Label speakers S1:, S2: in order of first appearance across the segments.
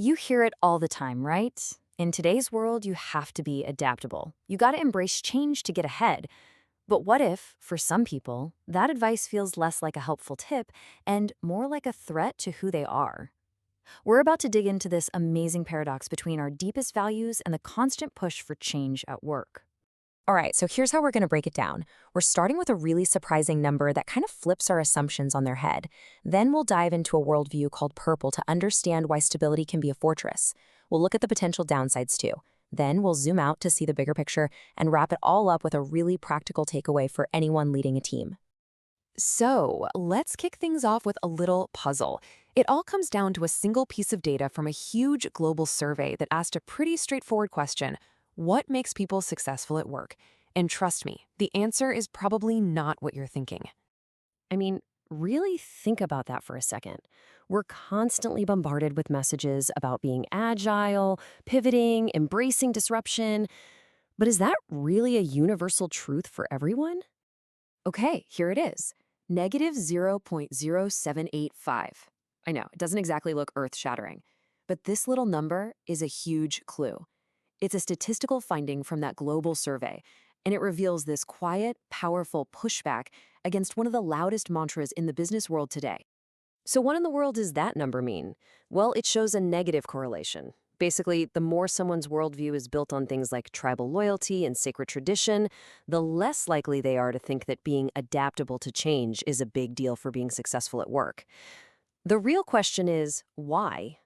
S1: You hear it all the time, right? In today's world, you have to be adaptable. You gotta embrace change to get ahead. But what if, for some people, that advice feels less like a helpful tip and more like a threat to who they are? We're about to dig into this amazing paradox between our deepest values and the constant push for change at work.
S2: All right, so here's how we're going to break it down. We're starting with a really surprising number that kind of flips our assumptions on their head. Then we'll dive into a worldview called purple to understand why stability can be a fortress. We'll look at the potential downsides too. Then we'll zoom out to see the bigger picture and wrap it all up with a really practical takeaway for anyone leading a team.
S3: So, let's kick things off with a little puzzle. It all comes down to a single piece of data from a huge global survey that asked a pretty straightforward question: what makes people successful at work? And trust me, the answer is probably not what you're thinking.
S4: I mean, really think about that for a second. We're constantly bombarded with messages about being agile, pivoting, embracing disruption. But is that really a universal truth for everyone?
S3: Okay, here it is. Negative 0.0785. I know, it doesn't exactly look earth-shattering, but this little number is a huge clue. It's a statistical finding from that global survey, and it reveals this quiet, powerful pushback against one of the loudest mantras in the business world today.
S4: So, what in the world does that number mean? Well, it shows a negative correlation. Basically, the more someone's worldview is built on things like tribal loyalty and sacred tradition, the less likely they are to think that being adaptable to change is a big deal for being successful at work. The real question is, why?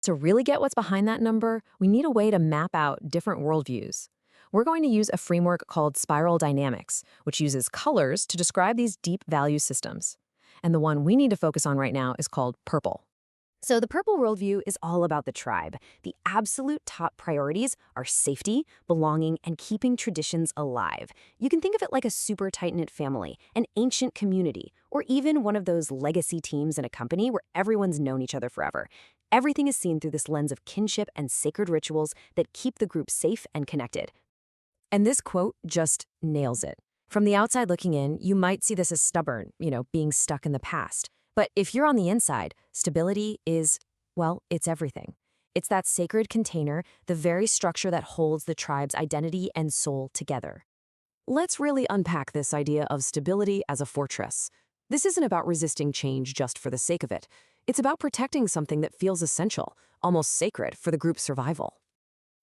S4: To really get what's behind that number, we need a way to map out different worldviews. We're going to use a framework called spiral dynamics, which uses colors to describe these deep value systems. And the one we need to focus on right now is called purple. So the purple worldview is all about the tribe. The absolute top priorities are safety, belonging, and keeping traditions alive. You can think of it like a super tight-knit family, an ancient community, or even one of those legacy teams in a company where everyone's known each other forever. Everything is seen through this lens of kinship and sacred rituals that keep the group safe and connected. And this quote just nails it. From the outside looking in, you might see this as stubborn, being stuck in the past. But if you're on the inside, stability is, well, it's everything. It's that sacred container, the very structure that holds the tribe's identity and soul together. Let's really unpack this idea of stability as a fortress. This isn't about resisting change just for the sake of it. It's about protecting something that feels essential, almost sacred for the group's survival.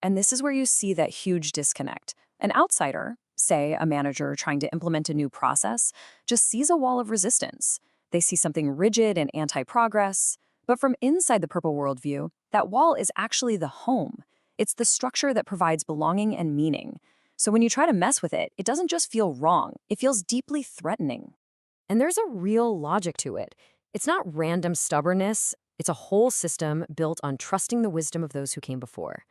S2: And this is where you see that huge disconnect. An outsider, say a manager trying to implement a new process, just sees a wall of resistance. They see something rigid and anti-progress. But from inside the purple worldview, that wall is actually the home. It's the structure that provides belonging and meaning. So when you try to mess with it, it doesn't just feel wrong, it feels deeply threatening.
S4: And there's a real logic to it. It's not random stubbornness. It's a whole system built on trusting the wisdom of those who came before.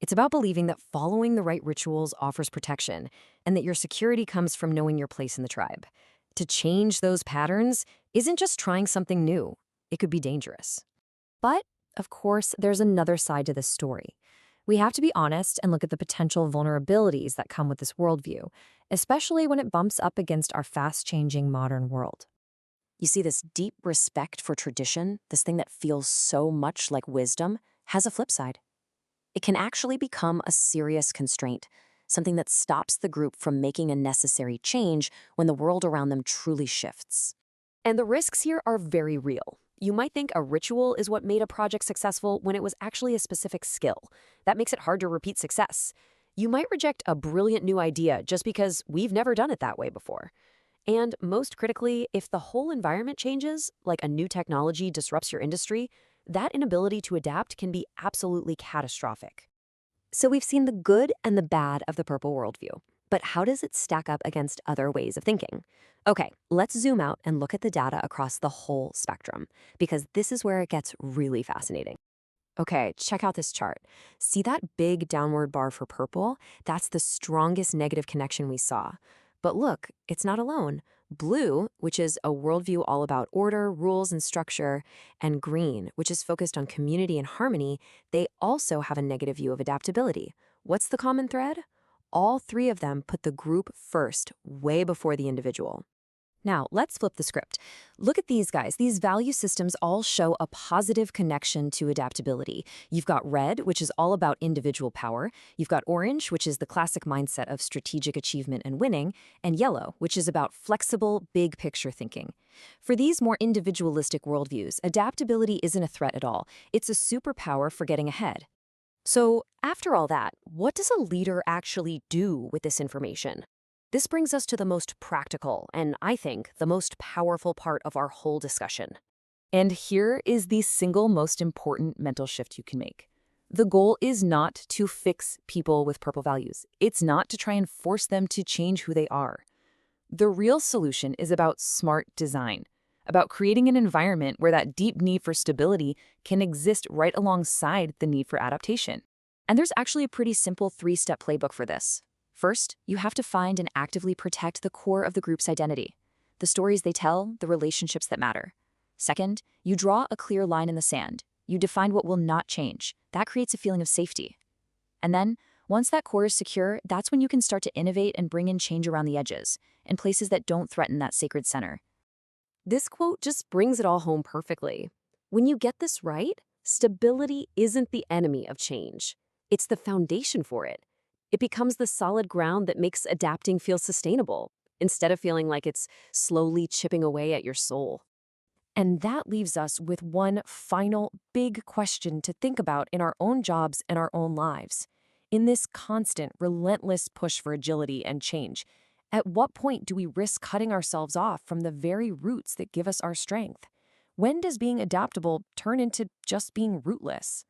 S4: It's about believing that following the right rituals offers protection and that your security comes from knowing your place in the tribe. To change those patterns isn't just trying something new. It could be dangerous. But, of course, there's another side to this story. We have to be honest and look at the potential vulnerabilities that come with this worldview, especially when it bumps up against our fast-changing modern world. You see, this deep respect for tradition, this thing that feels so much like wisdom, has a flip side. It can actually become a serious constraint, something that stops the group from making a necessary change when the world around them truly shifts. And the risks here are very real. You might think a ritual is what made a project successful when it was actually a specific skill. That makes it hard to repeat success. You might reject a brilliant new idea just because we've never done it that way before. And most critically, if the whole environment changes, like a new technology disrupts your industry, that inability to adapt can be absolutely catastrophic. So we've seen the good and the bad of the purple worldview. But how does it stack up against other ways of thinking? Okay, let's zoom out and look at the data across the whole spectrum, because this is where it gets really fascinating. Okay, check out this chart. See that big downward bar for purple? That's the strongest negative connection we saw. But look, it's not alone. Blue, which is a worldview all about order, rules, and structure, and green, which is focused on community and harmony, they also have a negative view of adaptability. What's the common thread? All three of them put the group first, way before the individual. Now, let's flip the script. Look at these guys. These value systems all show a positive connection to adaptability. You've got red, which is all about individual power. You've got orange, which is the classic mindset of strategic achievement and winning. And yellow, which is about flexible, big picture thinking. For these more individualistic worldviews, adaptability isn't a threat at all. It's a superpower for getting ahead. So, after all that, what does a leader actually do with this information? This brings us to the most practical and, I think, the most powerful part of our whole discussion.
S2: And here is the single most important mental shift you can make. The goal is not to fix people with purple values. It's not to try and force them to change who they are. The real solution is about smart design, about creating an environment where that deep need for stability can exist right alongside the need for adaptation.
S4: And there's actually a pretty simple 3-step playbook for this. First, you have to find and actively protect the core of the group's identity, the stories they tell, the relationships that matter. Second, you draw a clear line in the sand. You define what will not change. That creates a feeling of safety. And then, once that core is secure, that's when you can start to innovate and bring in change around the edges, in places that don't threaten that sacred center.
S1: This quote just brings it all home perfectly. When you get this right, stability isn't the enemy of change. It's the foundation for it. It becomes the solid ground that makes adapting feel sustainable, instead of feeling like it's slowly chipping away at your soul.
S4: And that leaves us with one final big question to think about in our own jobs and our own lives. In this constant, relentless push for agility and change, at what point do we risk cutting ourselves off from the very roots that give us our strength? When does being adaptable turn into just being rootless?